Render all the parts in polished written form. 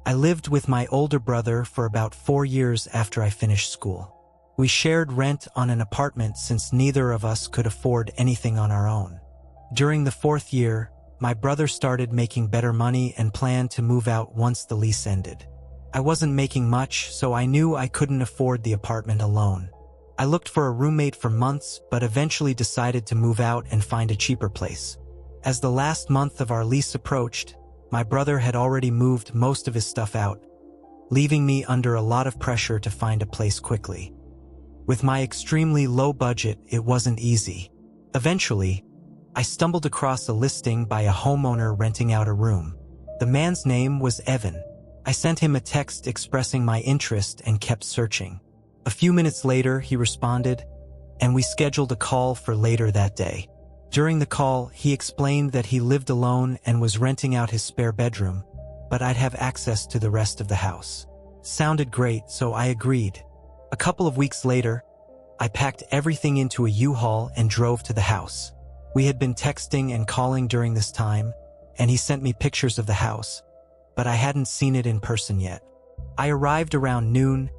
I lived with my older brother for about 4 years after I finished school. We shared rent on an apartment since neither of us could afford anything on our own. During the 4th year, my brother started making better money and planned to move out once the lease ended. I wasn't making much, so I knew I couldn't afford the apartment alone. I looked for a roommate for months, but eventually decided to move out and find a cheaper place. As the last month of our lease approached, my brother had already moved most of his stuff out, leaving me under a lot of pressure to find a place quickly. With my extremely low budget, it wasn't easy. Eventually, I stumbled across a listing by a homeowner renting out a room. The man's name was Evan. I sent him a text expressing my interest and kept searching. A few minutes later, he responded, and we scheduled a call for later that day. During the call, he explained that he lived alone and was renting out his spare bedroom, but I'd have access to the rest of the house. Sounded great, so I agreed. A couple of weeks later, I packed everything into a U-Haul and drove to the house. We had been texting and calling during this time, and he sent me pictures of the house, but I hadn't seen it in person yet. I arrived around noon,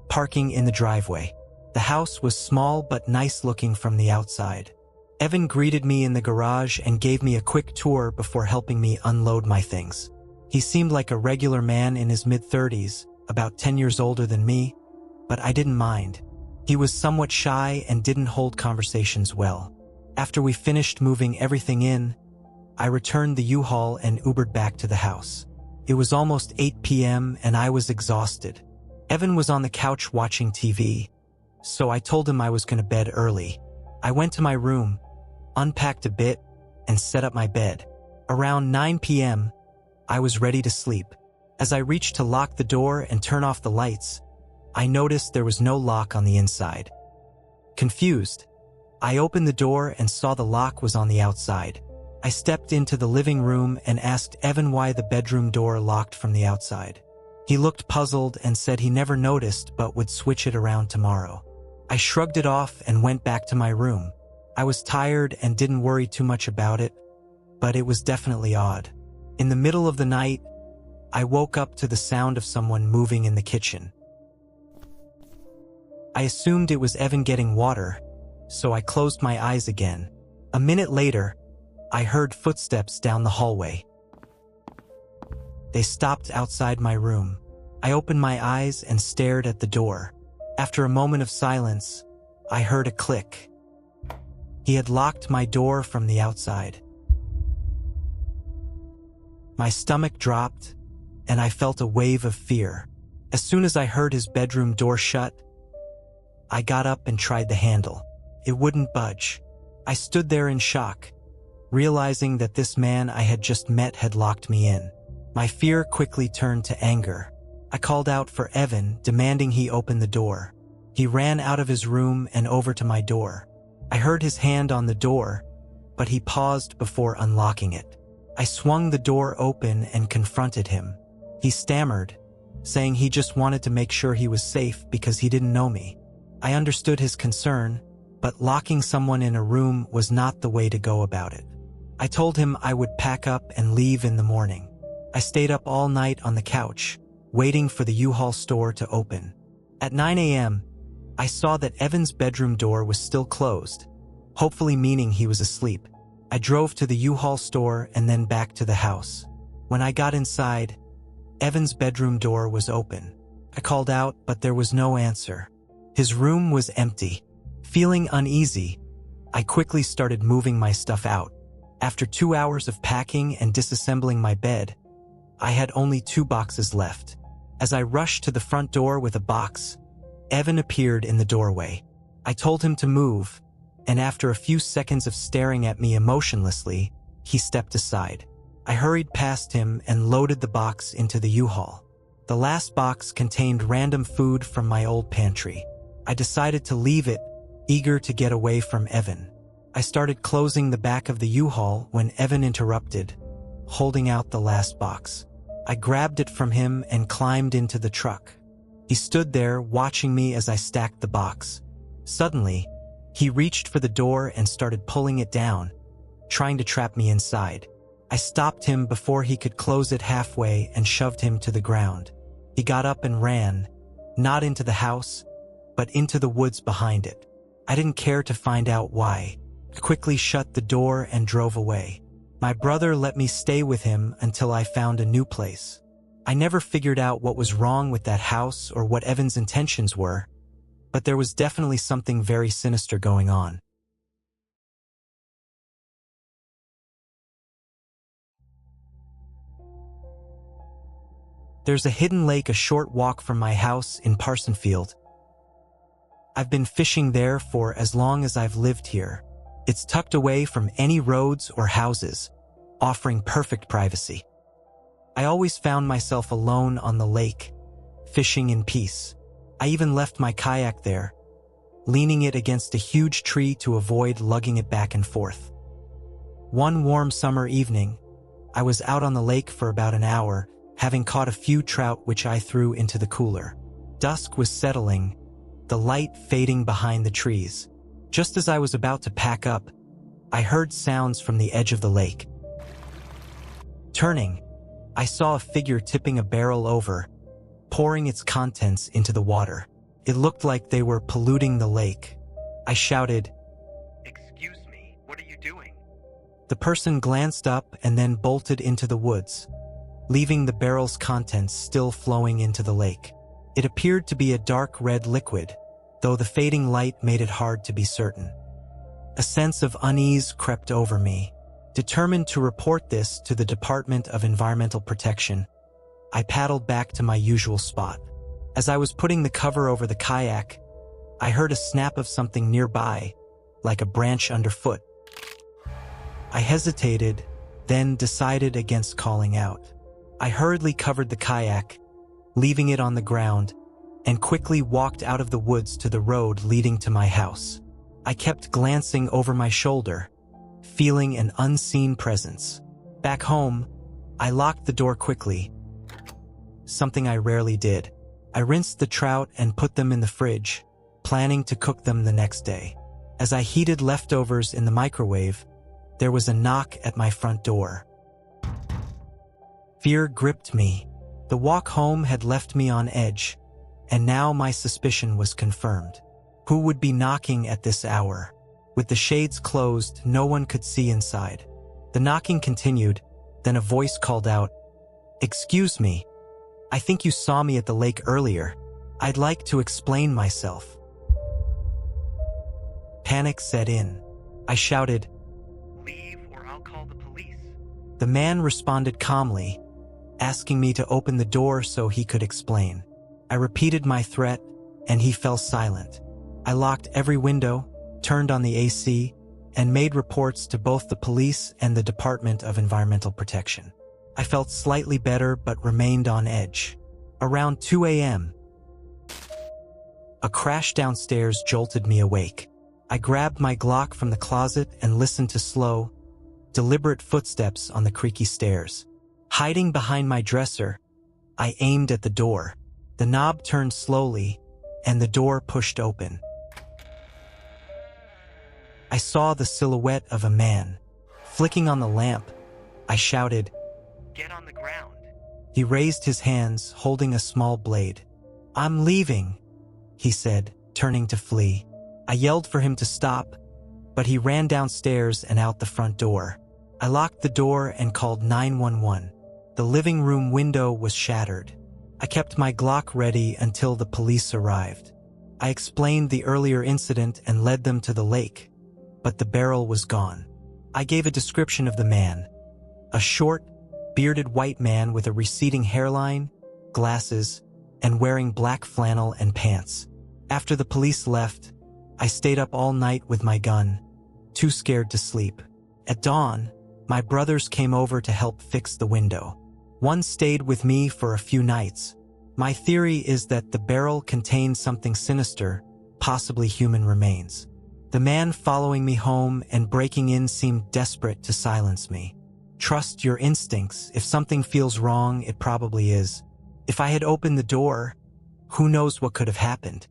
parking in the driveway. The house was small but nice looking from the outside. Evan greeted me in the garage and gave me a quick tour before helping me unload my things. He seemed like a regular man in his mid-30s, about 10 years older than me, but I didn't mind. He was somewhat shy and didn't hold conversations well. After we finished moving everything in, I returned the U-Haul and Ubered back to the house. It was almost 8 p.m. and I was exhausted. Evan was on the couch watching TV, so I told him I was going to bed early. I went to my room, unpacked a bit, and set up my bed. Around 9 p.m., I was ready to sleep. As I reached to lock the door and turn off the lights, I noticed there was no lock on the inside. Confused, I opened the door and saw the lock was on the outside. I stepped into the living room and asked Evan why the bedroom door locked from the outside. He looked puzzled and said he never noticed but would switch it around tomorrow. I shrugged it off and went back to my room. I was tired and didn't worry too much about it, but it was definitely odd. In the middle of the night, I woke up to the sound of someone moving in the kitchen. I assumed it was Evan getting water, so I closed my eyes again. A minute later, I heard footsteps down the hallway. They stopped outside my room. I opened my eyes and stared at the door. After a moment of silence, I heard a click. He had locked my door from the outside. My stomach dropped, and I felt a wave of fear. As soon as I heard his bedroom door shut, I got up and tried the handle. It wouldn't budge. I stood there in shock, realizing that this man I had just met had locked me in. My fear quickly turned to anger. I called out for Evan, demanding he open the door. He ran out of his room and over to my door. I heard his hand on the door, but he paused before unlocking it. I swung the door open and confronted him. He stammered, saying he just wanted to make sure he was safe because he didn't know me. I understood his concern, but locking someone in a room was not the way to go about it. I told him I would pack up and leave in the morning. I stayed up all night on the couch, waiting for the U-Haul store to open. At 9 a.m., I saw that Evan's bedroom door was still closed, hopefully meaning he was asleep. I drove to the U-Haul store and then back to the house. When I got inside, Evan's bedroom door was open. I called out, but there was no answer. His room was empty. Feeling uneasy, I quickly started moving my stuff out. After 2 hours of packing and disassembling my bed, I had only 2 boxes left. As I rushed to the front door with a box, Evan appeared in the doorway. I told him to move, and after a few seconds of staring at me emotionlessly, he stepped aside. I hurried past him and loaded the box into the U-Haul. The last box contained random food from my old pantry. I decided to leave it, eager to get away from Evan. I started closing the back of the U-Haul when Evan interrupted, holding out the last box. I grabbed it from him and climbed into the truck. He stood there watching me as I stacked the box. Suddenly, he reached for the door and started pulling it down, trying to trap me inside. I stopped him before he could close it halfway and shoved him to the ground. He got up and ran, not into the house, but into the woods behind it. I didn't care to find out why. I quickly shut the door and drove away. My brother let me stay with him until I found a new place. I never figured out what was wrong with that house or what Evan's intentions were, but there was definitely something very sinister going on. There's a hidden lake a short walk from my house in Parsonfield. I've been fishing there for as long as I've lived here. It's tucked away from any roads or houses, offering perfect privacy. I always found myself alone on the lake, fishing in peace. I even left my kayak there, leaning it against a huge tree to avoid lugging it back and forth. One warm summer evening, I was out on the lake for about an hour, having caught a few trout which I threw into the cooler. Dusk was settling, the light fading behind the trees. Just as I was about to pack up, I heard sounds from the edge of the lake. Turning, I saw a figure tipping a barrel over, pouring its contents into the water. It looked like they were polluting the lake. I shouted, "Excuse me, what are you doing?" The person glanced up and then bolted into the woods, leaving the barrel's contents still flowing into the lake. It appeared to be a dark red liquid, though the fading light made it hard to be certain. A sense of unease crept over me. Determined to report this to the Department of Environmental Protection, I paddled back to my usual spot. As I was putting the cover over the kayak, I heard a snap of something nearby, like a branch underfoot. I hesitated, then decided against calling out. I hurriedly covered the kayak, leaving it on the ground, and quickly walked out of the woods to the road leading to my house. I kept glancing over my shoulder, feeling an unseen presence. Back home, I locked the door quickly, something I rarely did. I rinsed the trout and put them in the fridge, planning to cook them the next day. As I heated leftovers in the microwave, there was a knock at my front door. Fear gripped me. The walk home had left me on edge, and now my suspicion was confirmed. Who would be knocking at this hour? With the shades closed, no one could see inside. The knocking continued, then a voice called out, "Excuse me. I think you saw me at the lake earlier. I'd like to explain myself." Panic set in. I shouted, "Leave or I'll call the police." The man responded calmly, asking me to open the door so he could explain. I repeated my threat, and he fell silent. I locked every window, turned on the AC, and made reports to both the police and the Department of Environmental Protection. I felt slightly better but remained on edge. Around 2 a.m., a crash downstairs jolted me awake. I grabbed my Glock from the closet and listened to slow, deliberate footsteps on the creaky stairs. Hiding behind my dresser, I aimed at the door. The knob turned slowly, and the door pushed open. I saw the silhouette of a man. Flicking on the lamp, I shouted, "Get on the ground." He raised his hands, holding a small blade. "I'm leaving," he said, turning to flee. I yelled for him to stop, but he ran downstairs and out the front door. I locked the door and called 911. The living room window was shattered. I kept my Glock ready until the police arrived. I explained the earlier incident and led them to the lake, but the barrel was gone. I gave a description of the man: a short, bearded white man with a receding hairline, glasses, and wearing black flannel and pants. After the police left, I stayed up all night with my gun, too scared to sleep. At dawn, my brothers came over to help fix the window. One stayed with me for a few nights. My theory is that the barrel contained something sinister, possibly human remains. The man following me home and breaking in seemed desperate to silence me. Trust your instincts. If something feels wrong, it probably is. If I had opened the door, who knows what could have happened?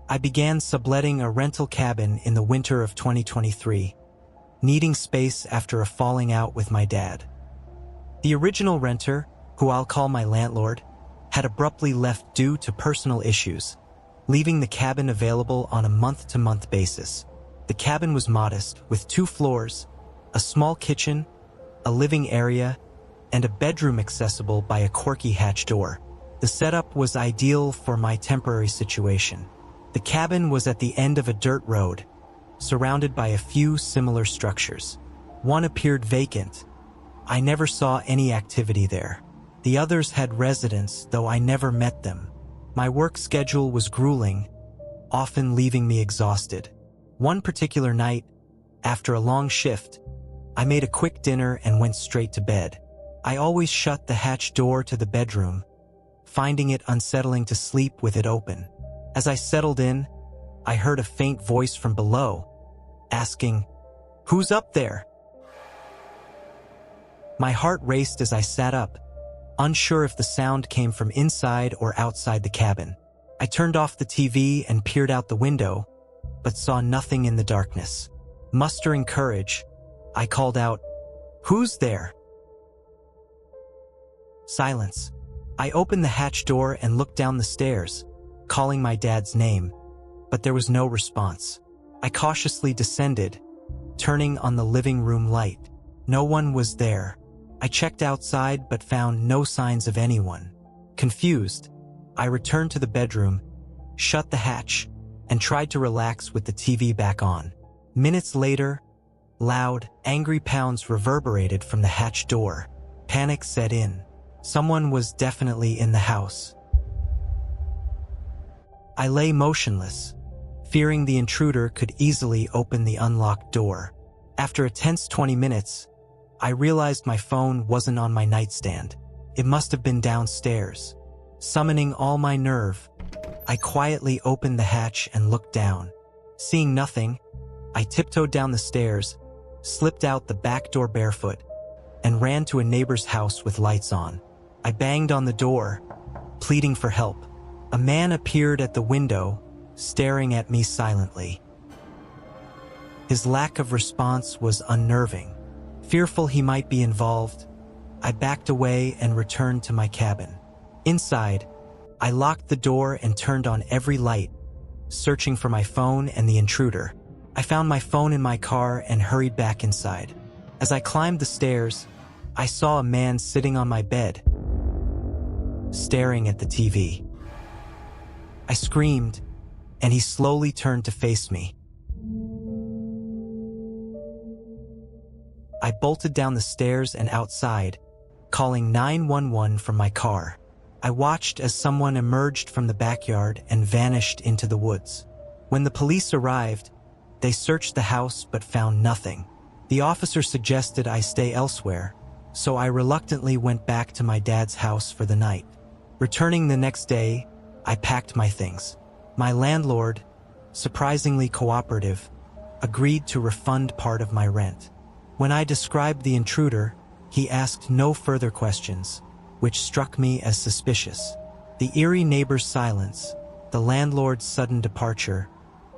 I began subletting a rental cabin in the winter of 2023, needing space after a falling out with my dad. The original renter, who I'll call my landlord, had abruptly left due to personal issues, leaving the cabin available on a month-to-month basis. The cabin was modest, with 2 floors, a small kitchen, a living area, and a bedroom accessible by a quirky hatch door. The setup was ideal for my temporary situation. The cabin was at the end of a dirt road, surrounded by a few similar structures. One appeared vacant. I never saw any activity there. The others had residents, though I never met them. My work schedule was grueling, often leaving me exhausted. One particular night, after a long shift, I made a quick dinner and went straight to bed. I always shut the hatch door to the bedroom, finding it unsettling to sleep with it open. As I settled in, I heard a faint voice from below, asking, "Who's up there?" My heart raced as I sat up, unsure if the sound came from inside or outside the cabin. I turned off the TV and peered out the window, but saw nothing in the darkness. Mustering courage, I called out, "Who's there?" Silence. I opened the hatch door and looked down the stairs, calling my dad's name, but there was no response. I cautiously descended, turning on the living room light. No one was there. I checked outside but found no signs of anyone. Confused, I returned to the bedroom, shut the hatch, and tried to relax with the TV back on. Minutes later, loud, angry pounds reverberated from the hatch door. Panic set in. Someone was definitely in the house. I lay motionless, fearing the intruder could easily open the unlocked door. After a tense 20 minutes, I realized my phone wasn't on my nightstand. It must have been downstairs. Summoning all my nerve, I quietly opened the hatch and looked down. Seeing nothing, I tiptoed down the stairs, slipped out the back door barefoot, and ran to a neighbor's house with lights on. I banged on the door, pleading for help. A man appeared at the window, staring at me silently. His lack of response was unnerving. Fearful he might be involved, I backed away and returned to my cabin. Inside, I locked the door and turned on every light, searching for my phone and the intruder. I found my phone in my car and hurried back inside. As I climbed the stairs, I saw a man sitting on my bed, staring at the TV. I screamed, and he slowly turned to face me. I bolted down the stairs and outside, calling 911 from my car. I watched as someone emerged from the backyard and vanished into the woods. When the police arrived, they searched the house but found nothing. The officer suggested I stay elsewhere, so I reluctantly went back to my dad's house for the night. Returning the next day, I packed my things. My landlord, surprisingly cooperative, agreed to refund part of my rent. When I described the intruder, he asked no further questions, which struck me as suspicious. The eerie neighbor's silence, the landlord's sudden departure,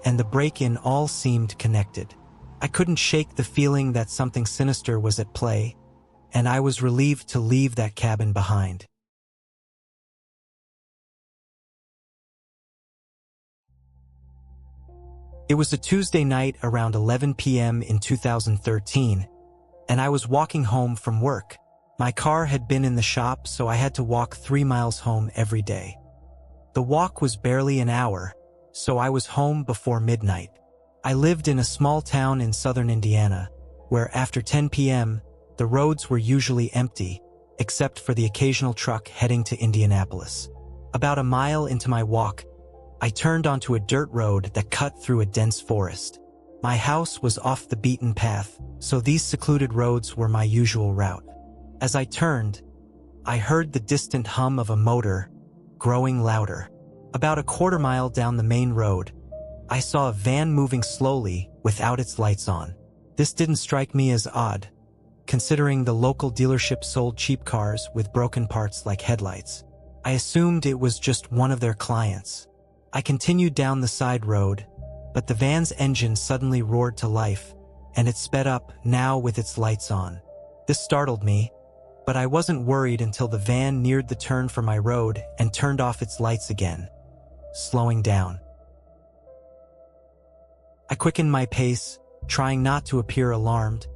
and the break-in all seemed connected. I couldn't shake the feeling that something sinister was at play, and I was relieved to leave that cabin behind. It was a Tuesday night around 11 p.m. in 2013, and I was walking home from work. My car had been in the shop, so I had to walk 3 miles home every day. The walk was barely an hour, so I was home before midnight. I lived in a small town in southern Indiana, where after 10 p.m., the roads were usually empty, except for the occasional truck heading to Indianapolis. About a mile into my walk, I turned onto a dirt road that cut through a dense forest. My house was off the beaten path, so these secluded roads were my usual route. As I turned, I heard the distant hum of a motor, growing louder. About a quarter mile down the main road, I saw a van moving slowly without its lights on. This didn't strike me as odd, considering the local dealership sold cheap cars with broken parts like headlights. I assumed it was just one of their clients. I continued down the side road, but the van's engine suddenly roared to life, and it sped up, now with its lights on. This startled me, but I wasn't worried until the van neared the turn for my road and turned off its lights again, slowing down. I quickened my pace, trying not to appear alarmed,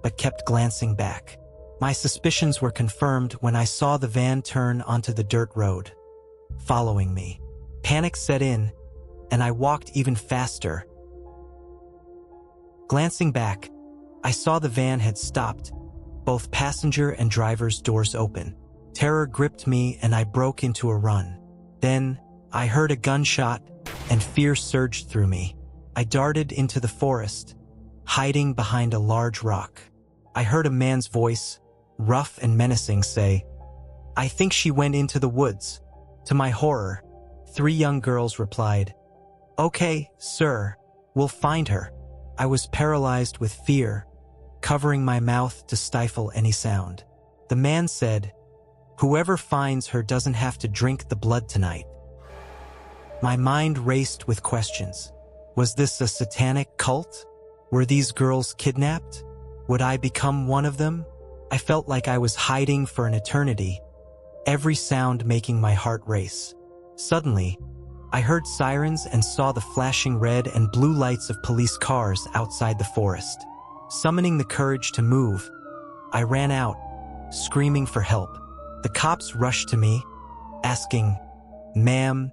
but kept glancing back. My suspicions were confirmed when I saw the van turn onto the dirt road, following me. Panic set in, and I walked even faster. Glancing back, I saw the van had stopped, both passenger and driver's doors open. Terror gripped me and I broke into a run. Then, I heard a gunshot, and fear surged through me. I darted into the forest, hiding behind a large rock. I heard a man's voice, rough and menacing, say, "I think she went into the woods." To my horror, 3 young girls replied, "Okay, sir, we'll find her." I was paralyzed with fear, covering my mouth to stifle any sound. The man said, "Whoever finds her doesn't have to drink the blood tonight." My mind raced with questions. Was this a satanic cult? Were these girls kidnapped? Would I become one of them? I felt like I was hiding for an eternity, every sound making my heart race. Suddenly, I heard sirens and saw the flashing red and blue lights of police cars outside the forest. Summoning the courage to move, I ran out, screaming for help. The cops rushed to me, asking, "Ma'am,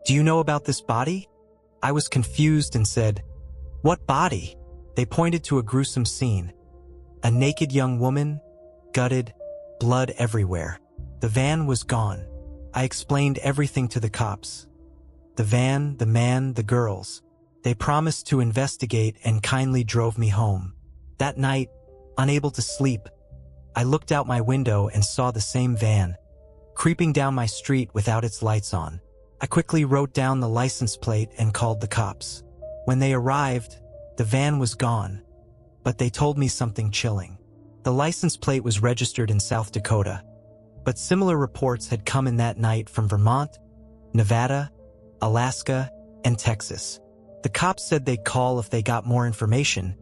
do you know about this body?" I was confused and said, "What body?" They pointed to a gruesome scene. A naked young woman, gutted, blood everywhere. The van was gone. I explained everything to the cops. The van, the man, the girls. They promised to investigate and kindly drove me home. That night, unable to sleep, I looked out my window and saw the same van, creeping down my street without its lights on. I quickly wrote down the license plate and called the cops. When they arrived, the van was gone, but they told me something chilling. The license plate was registered in South Dakota, but similar reports had come in that night from Vermont, Nevada, Alaska, and Texas. The cops said they'd call if they got more information,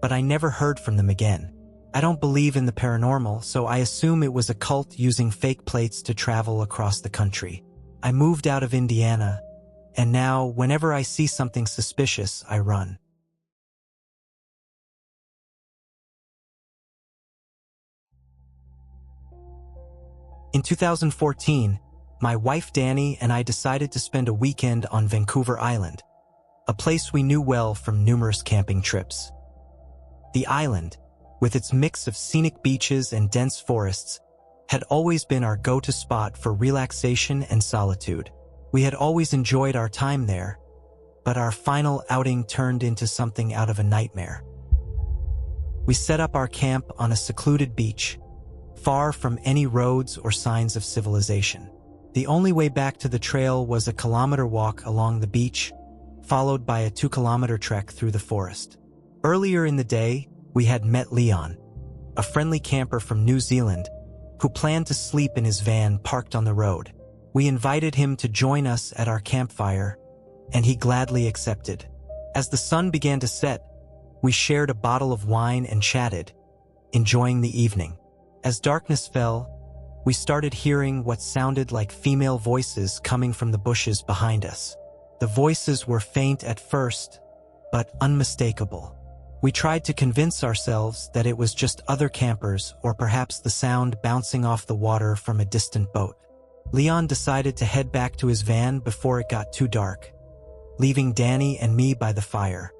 but I never heard from them again. I don't believe in the paranormal, so I assume it was a cult using fake plates to travel across the country. I moved out of Indiana, and now, whenever I see something suspicious, I run. In 2014, my wife Danny and I decided to spend a weekend on Vancouver Island, a place we knew well from numerous camping trips. The island, with its mix of scenic beaches and dense forests, had always been our go-to spot for relaxation and solitude. We had always enjoyed our time there, but our final outing turned into something out of a nightmare. We set up our camp on a secluded beach, far from any roads or signs of civilization. The only way back to the trail was a kilometer walk along the beach, followed by a 2-kilometer trek through the forest. Earlier in the day, we had met Leon, a friendly camper from New Zealand, who planned to sleep in his van parked on the road. We invited him to join us at our campfire, and he gladly accepted. As the sun began to set, we shared a bottle of wine and chatted, enjoying the evening. As darkness fell, we started hearing what sounded like female voices coming from the bushes behind us. The voices were faint at first, but unmistakable. We tried to convince ourselves that it was just other campers or perhaps the sound bouncing off the water from a distant boat. Leon decided to head back to his van before it got too dark, leaving Danny and me by the fire.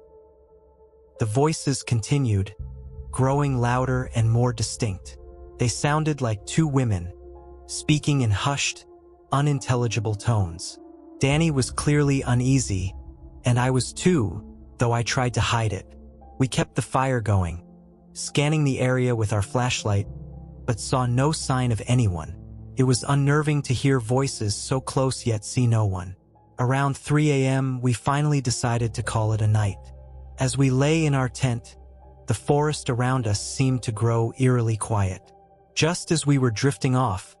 The voices continued, growing louder and more distinct. They sounded like 2 women, speaking in hushed, unintelligible tones. Danny was clearly uneasy, and I was too, though I tried to hide it. We kept the fire going, scanning the area with our flashlight, but saw no sign of anyone. It was unnerving to hear voices so close yet see no one. Around 3 a.m., we finally decided to call it a night. As we lay in our tent, the forest around us seemed to grow eerily quiet. Just as we were drifting off,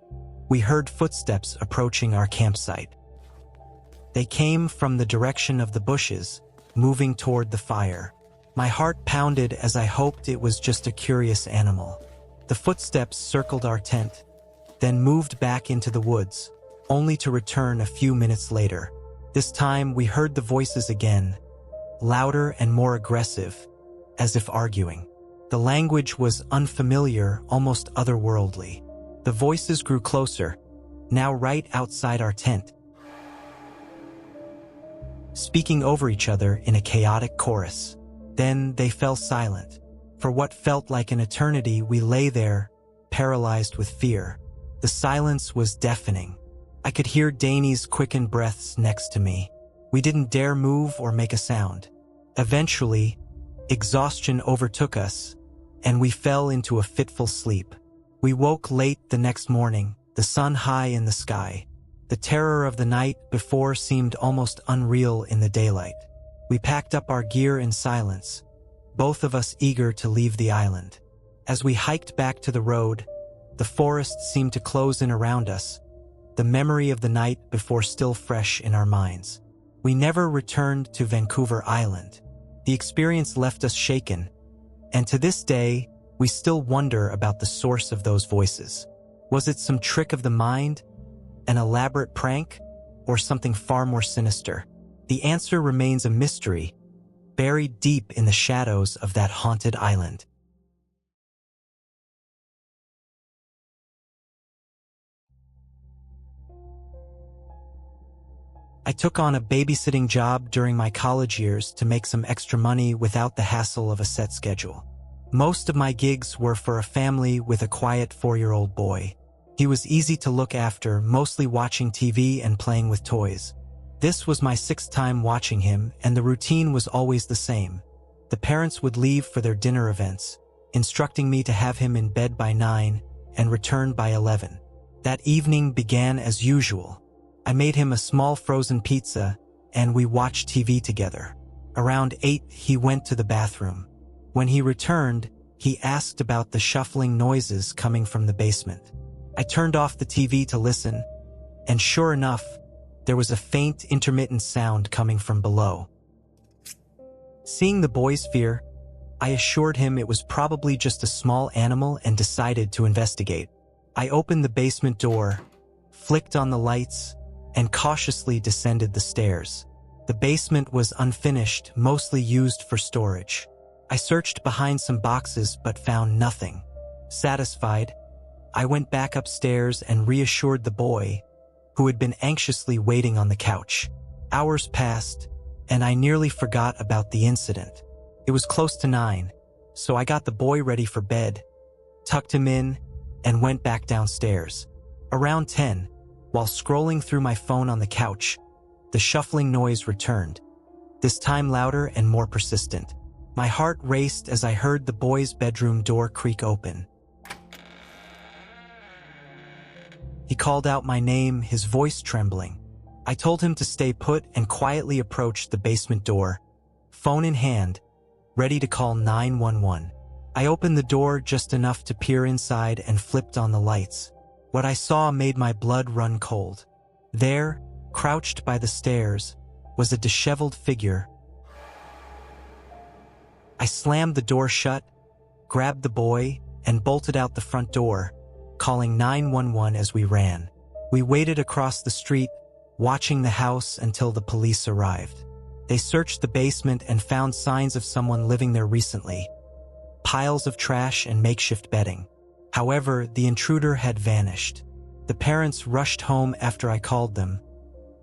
we heard footsteps approaching our campsite. They came from the direction of the bushes, moving toward the fire. My heart pounded as I hoped it was just a curious animal. The footsteps circled our tent, then moved back into the woods, only to return a few minutes later. This time we heard the voices again, louder and more aggressive, as if arguing. The language was unfamiliar, almost otherworldly. The voices grew closer, now right outside our tent, speaking over each other in a chaotic chorus. Then they fell silent. For what felt like an eternity, we lay there, paralyzed with fear. The silence was deafening. I could hear Danny's quickened breaths next to me. We didn't dare move or make a sound. Eventually, exhaustion overtook us, and we fell into a fitful sleep. We woke late the next morning, the sun high in the sky. The terror of the night before seemed almost unreal in the daylight. We packed up our gear in silence, both of us eager to leave the island. As we hiked back to the road, the forest seemed to close in around us, the memory of the night before still fresh in our minds. We never returned to Vancouver Island. The experience left us shaken, and to this day, we still wonder about the source of those voices. Was it some trick of the mind, an elaborate prank, or something far more sinister? The answer remains a mystery, buried deep in the shadows of that haunted island. I took on a babysitting job during my college years to make some extra money without the hassle of a set schedule. Most of my gigs were for a family with a quiet 4-year-old boy. He was easy to look after, mostly watching TV and playing with toys. This was my 6th time watching him, and the routine was always the same. The parents would leave for their dinner events, instructing me to have him in bed by 9 and return by 11. That evening began as usual. I made him a small frozen pizza, and we watched TV together. Around 8, he went to the bathroom. When he returned, he asked about the shuffling noises coming from the basement. I turned off the TV to listen, and sure enough, there was a faint, intermittent sound coming from below. Seeing the boy's fear, I assured him it was probably just a small animal and decided to investigate. I opened the basement door, flicked on the lights, and cautiously descended the stairs. The basement was unfinished, mostly used for storage. I searched behind some boxes but found nothing. Satisfied, I went back upstairs and reassured the boy, who had been anxiously waiting on the couch. Hours passed, and I nearly forgot about the incident. It was close to 9, so I got the boy ready for bed, tucked him in, and went back downstairs. Around 10, while scrolling through my phone on the couch, the shuffling noise returned, this time louder and more persistent. My heart raced as I heard the boy's bedroom door creak open. He called out my name, his voice trembling. I told him to stay put and quietly approached the basement door, phone in hand, ready to call 911. I opened the door just enough to peer inside and flipped on the lights. What I saw made my blood run cold. There, crouched by the stairs, was a disheveled figure. I slammed the door shut, grabbed the boy, and bolted out the front door, calling 911 as we ran. We waited across the street, watching the house until the police arrived. They searched the basement and found signs of someone living there recently, piles of trash and makeshift bedding. However, the intruder had vanished. The parents rushed home after I called them,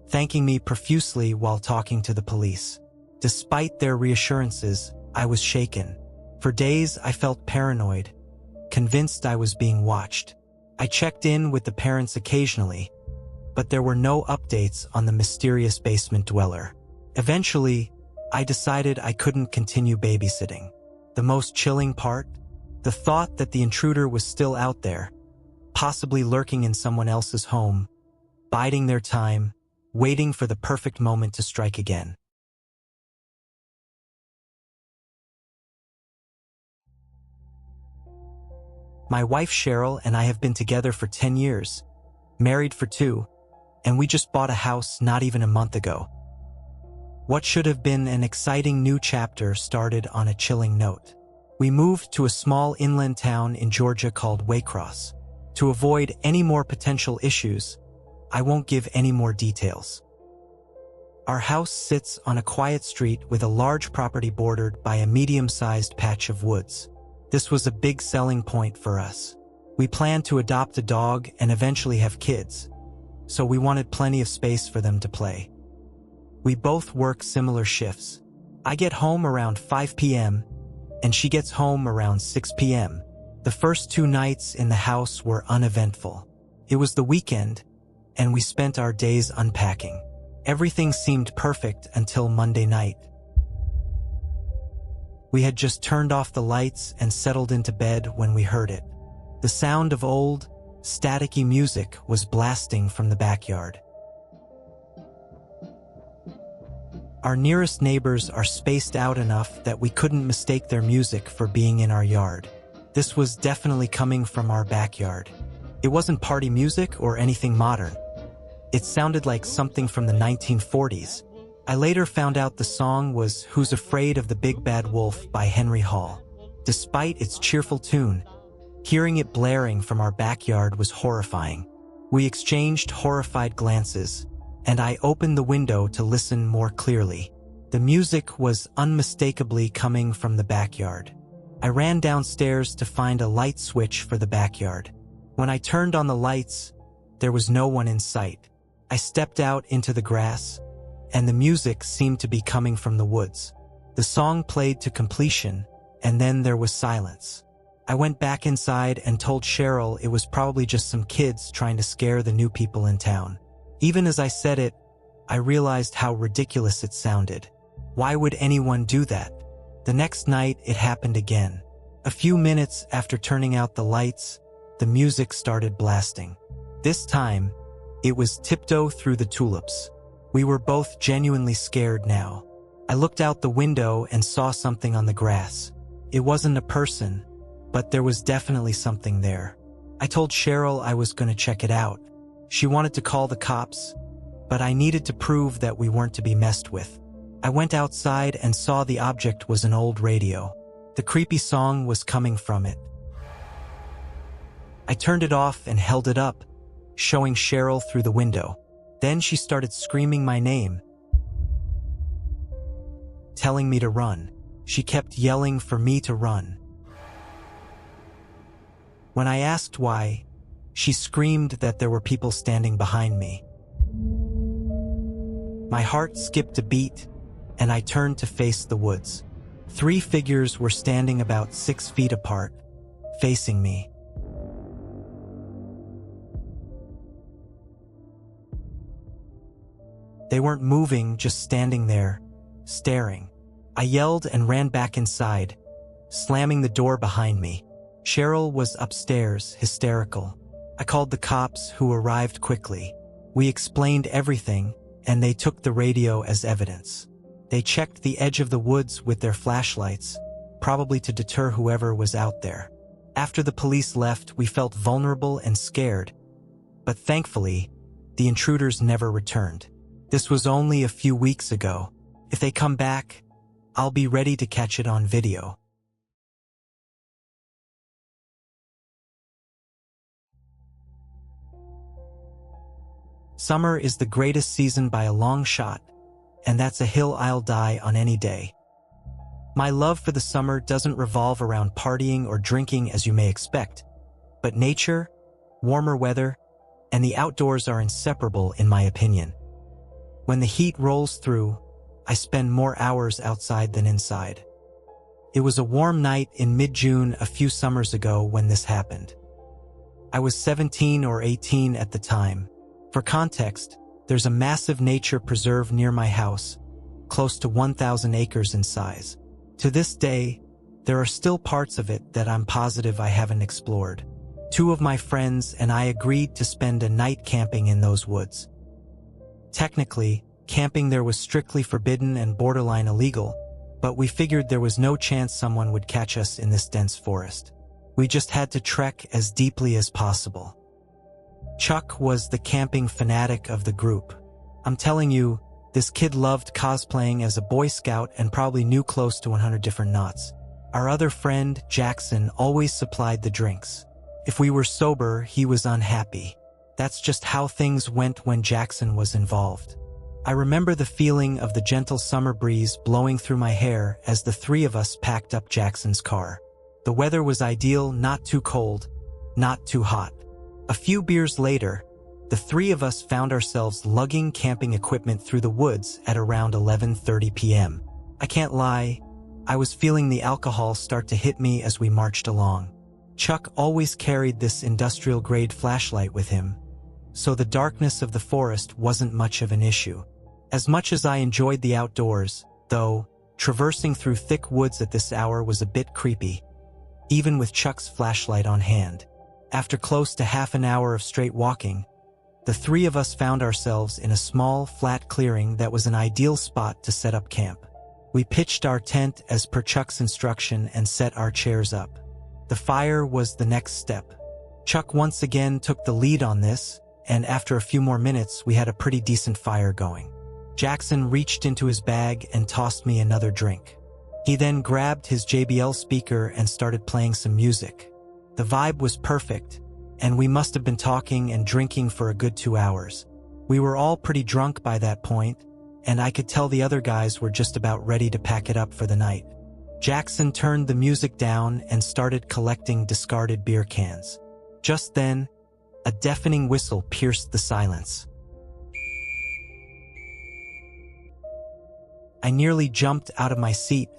thanking me profusely while talking to the police. Despite their reassurances, I was shaken. For days, I felt paranoid, convinced I was being watched. I checked in with the parents occasionally, but there were no updates on the mysterious basement dweller. Eventually, I decided I couldn't continue babysitting. The most chilling part? The thought that the intruder was still out there, possibly lurking in someone else's home, biding their time, waiting for the perfect moment to strike again. My wife Cheryl and I have been together for 10 years, married for 2, and we just bought a house not even a month ago. What should have been an exciting new chapter started on a chilling note. We moved to a small inland town in Georgia called Waycross. To avoid any more potential issues, I won't give any more details. Our house sits on a quiet street with a large property bordered by a medium-sized patch of woods. This was a big selling point for us. We planned to adopt a dog and eventually have kids, so we wanted plenty of space for them to play. We both work similar shifts. I get home around 5 p.m., and she gets home around 6 p.m. The first 2 nights in the house were uneventful. It was the weekend, and we spent our days unpacking. Everything seemed perfect until Monday night. We had just turned off the lights and settled into bed when we heard it. The sound of old, staticky music was blasting from the backyard. Our nearest neighbors are spaced out enough that we couldn't mistake their music for being in our yard. This was definitely coming from our backyard. It wasn't party music or anything modern. It sounded like something from the 1940s. I later found out the song was Who's Afraid of the Big Bad Wolf by Henry Hall. Despite its cheerful tune, hearing it blaring from our backyard was horrifying. We exchanged horrified glances, and I opened the window to listen more clearly. The music was unmistakably coming from the backyard. I ran downstairs to find a light switch for the backyard. When I turned on the lights, there was no one in sight. I stepped out into the grass, and the music seemed to be coming from the woods. The song played to completion, and then there was silence. I went back inside and told Cheryl it was probably just some kids trying to scare the new people in town. Even as I said it, I realized how ridiculous it sounded. Why would anyone do that? The next night, it happened again. A few minutes after turning out the lights, the music started blasting. This time, it was Tiptoe Through the Tulips. We were both genuinely scared now. I looked out the window and saw something on the grass. It wasn't a person, but there was definitely something there. I told Cheryl I was going to check it out. She wanted to call the cops, but I needed to prove that we weren't to be messed with. I went outside and saw the object was an old radio. The creepy song was coming from it. I turned it off and held it up, showing Cheryl through the window. Then she started screaming my name, telling me to run. She kept yelling for me to run. When I asked why, she screamed that there were people standing behind me. My heart skipped a beat, and I turned to face the woods. 3 figures were standing about 6 feet apart, facing me. They weren't moving, just standing there, staring. I yelled and ran back inside, slamming the door behind me. Cheryl was upstairs, hysterical. I called the cops, who arrived quickly. We explained everything, and they took the radio as evidence. They checked the edge of the woods with their flashlights, probably to deter whoever was out there. After the police left, we felt vulnerable and scared, but thankfully, the intruders never returned. This was only a few weeks ago. If they come back, I'll be ready to catch it on video. Summer is the greatest season by a long shot, and that's a hill I'll die on any day. My love for the summer doesn't revolve around partying or drinking as you may expect, but nature, warmer weather, and the outdoors are inseparable in my opinion. When the heat rolls through, I spend more hours outside than inside. It was a warm night in mid-June a few summers ago when this happened. I was 17 or 18 at the time. For context, there's a massive nature preserve near my house, close to 1,000 acres in size. To this day, there are still parts of it that I'm positive I haven't explored. 2 of my friends and I agreed to spend a night camping in those woods. Technically, camping there was strictly forbidden and borderline illegal, but we figured there was no chance someone would catch us in this dense forest. We just had to trek as deeply as possible. Chuck was the camping fanatic of the group. I'm telling you, this kid loved cosplaying as a Boy Scout and probably knew close to 100 different knots. Our other friend, Jackson, always supplied the drinks. If we were sober, he was unhappy. That's just how things went when Jackson was involved. I remember the feeling of the gentle summer breeze blowing through my hair as the three of us packed up Jackson's car. The weather was ideal, not too cold, not too hot. A few beers later, the three of us found ourselves lugging camping equipment through the woods at around 11:30 p.m. I can't lie, I was feeling the alcohol start to hit me as we marched along. Chuck always carried this industrial-grade flashlight with him, so the darkness of the forest wasn't much of an issue. As much as I enjoyed the outdoors, though, traversing through thick woods at this hour was a bit creepy, even with Chuck's flashlight on hand. After close to half an hour of straight walking, the three of us found ourselves in a small, flat clearing that was an ideal spot to set up camp. We pitched our tent as per Chuck's instruction and set our chairs up. The fire was the next step. Chuck once again took the lead on this, and after a few more minutes, we had a pretty decent fire going. Jackson reached into his bag and tossed me another drink. He then grabbed his JBL speaker and started playing some music. The vibe was perfect, and we must have been talking and drinking for a good 2 hours. We were all pretty drunk by that point, and I could tell the other guys were just about ready to pack it up for the night. Jackson turned the music down and started collecting discarded beer cans. Just then, a deafening whistle pierced the silence. I nearly jumped out of my seat,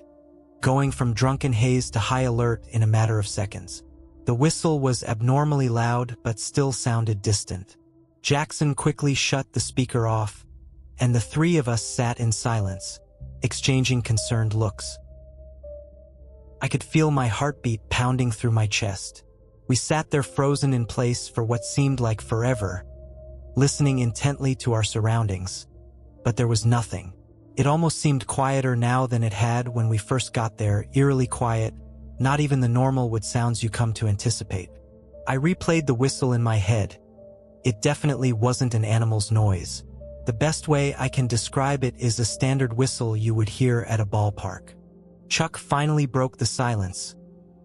going from drunken haze to high alert in a matter of seconds. The whistle was abnormally loud but still sounded distant. Jackson quickly shut the speaker off, and the three of us sat in silence, exchanging concerned looks. I could feel my heartbeat pounding through my chest. We sat there frozen in place for what seemed like forever, listening intently to our surroundings. But there was nothing. It almost seemed quieter now than it had when we first got there, eerily quiet, not even the normal wood sounds you come to anticipate. I replayed the whistle in my head. It definitely wasn't an animal's noise. The best way I can describe it is a standard whistle you would hear at a ballpark. Chuck finally broke the silence,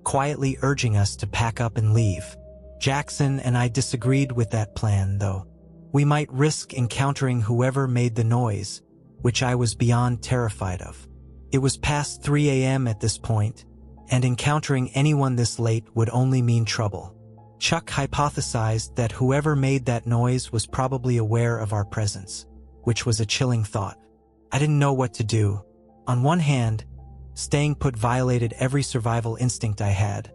quietly urging us to pack up and leave. Jackson and I disagreed with that plan, though. We might risk encountering whoever made the noise, which I was beyond terrified of. It was past 3 a.m. at this point, and encountering anyone this late would only mean trouble. Chuck hypothesized that whoever made that noise was probably aware of our presence, which was a chilling thought. I didn't know what to do. On one hand, staying put violated every survival instinct I had,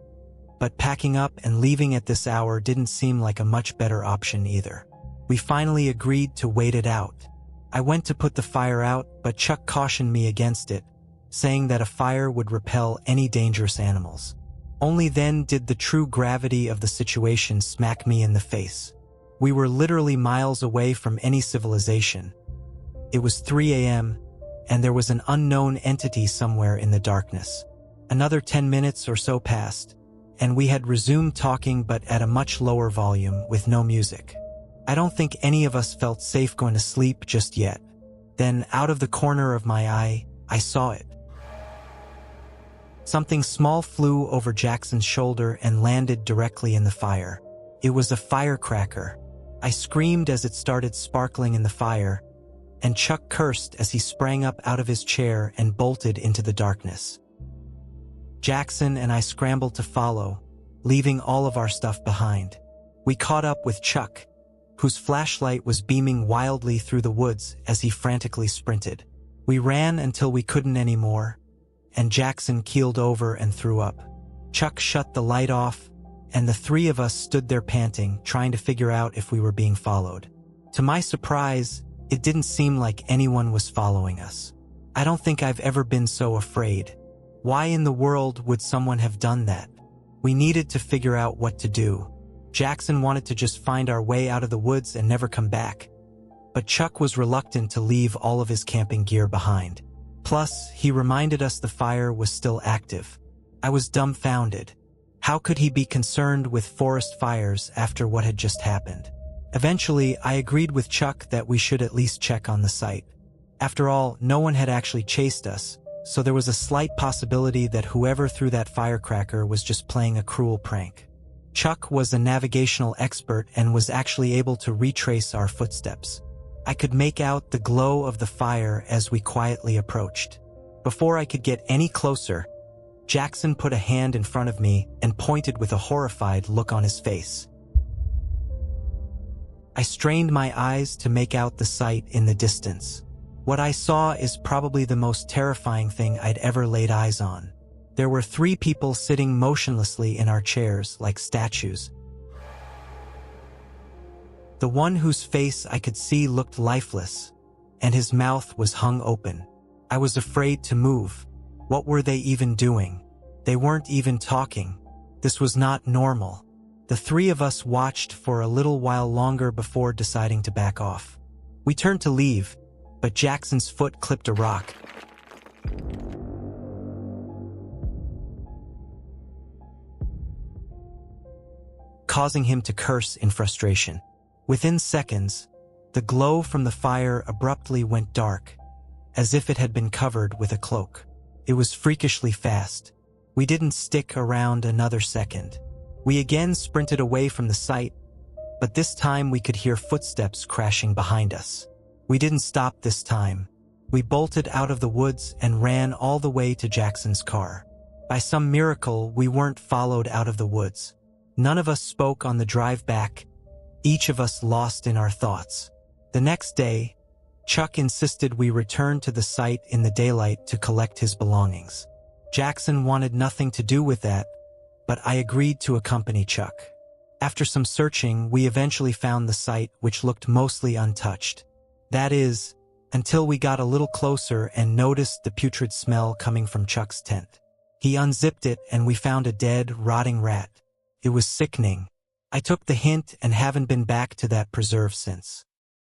but packing up and leaving at this hour didn't seem like a much better option either. We finally agreed to wait it out. I went to put the fire out, but Chuck cautioned me against it, saying that a fire would repel any dangerous animals. Only then did the true gravity of the situation smack me in the face. We were literally miles away from any civilization. It was 3 a.m., and there was an unknown entity somewhere in the darkness. Another 10 minutes or so passed, and we had resumed talking but at a much lower volume with no music. I don't think any of us felt safe going to sleep just yet. Then, out of the corner of my eye, I saw it. Something small flew over Jackson's shoulder and landed directly in the fire. It was a firecracker. I screamed as it started sparkling in the fire, and Chuck cursed as he sprang up out of his chair and bolted into the darkness. Jackson and I scrambled to follow, leaving all of our stuff behind. We caught up with Chuck, whose flashlight was beaming wildly through the woods as he frantically sprinted. We ran until we couldn't anymore, and Jackson keeled over and threw up. Chuck shut the light off, and the three of us stood there panting, trying to figure out if we were being followed. To my surprise, it didn't seem like anyone was following us. I don't think I've ever been so afraid. Why in the world would someone have done that? We needed to figure out what to do. Jackson wanted to just find our way out of the woods and never come back, but Chuck was reluctant to leave all of his camping gear behind. Plus, he reminded us the fire was still active. I was dumbfounded. How could he be concerned with forest fires after what had just happened? Eventually, I agreed with Chuck that we should at least check on the site. After all, no one had actually chased us, so there was a slight possibility that whoever threw that firecracker was just playing a cruel prank. Chuck was a navigational expert and was actually able to retrace our footsteps. I could make out the glow of the fire as we quietly approached. Before I could get any closer, Jackson put a hand in front of me and pointed with a horrified look on his face. I strained my eyes to make out the sight in the distance. What I saw is probably the most terrifying thing I'd ever laid eyes on. There were 3 people sitting motionlessly in our chairs like statues. The one whose face I could see looked lifeless, and his mouth was hung open. I was afraid to move. What were they even doing? They weren't even talking. This was not normal. The 3 of us watched for a little while longer before deciding to back off. We turned to leave, but Jackson's foot clipped a rock. Causing him to curse in frustration. Within seconds, the glow from the fire abruptly went dark, as if it had been covered with a cloak. It was freakishly fast. We didn't stick around another second. We again sprinted away from the site, but this time we could hear footsteps crashing behind us. We didn't stop this time. We bolted out of the woods and ran all the way to Jackson's car. By some miracle, we weren't followed out of the woods. None of us spoke on the drive back, each of us lost in our thoughts. The next day, Chuck insisted we return to the site in the daylight to collect his belongings. Jackson wanted nothing to do with that, but I agreed to accompany Chuck. After some searching, we eventually found the site, which looked mostly untouched. That is, until we got a little closer and noticed the putrid smell coming from Chuck's tent. He unzipped it and we found a dead, rotting rat. It was sickening. I took the hint and haven't been back to that preserve since.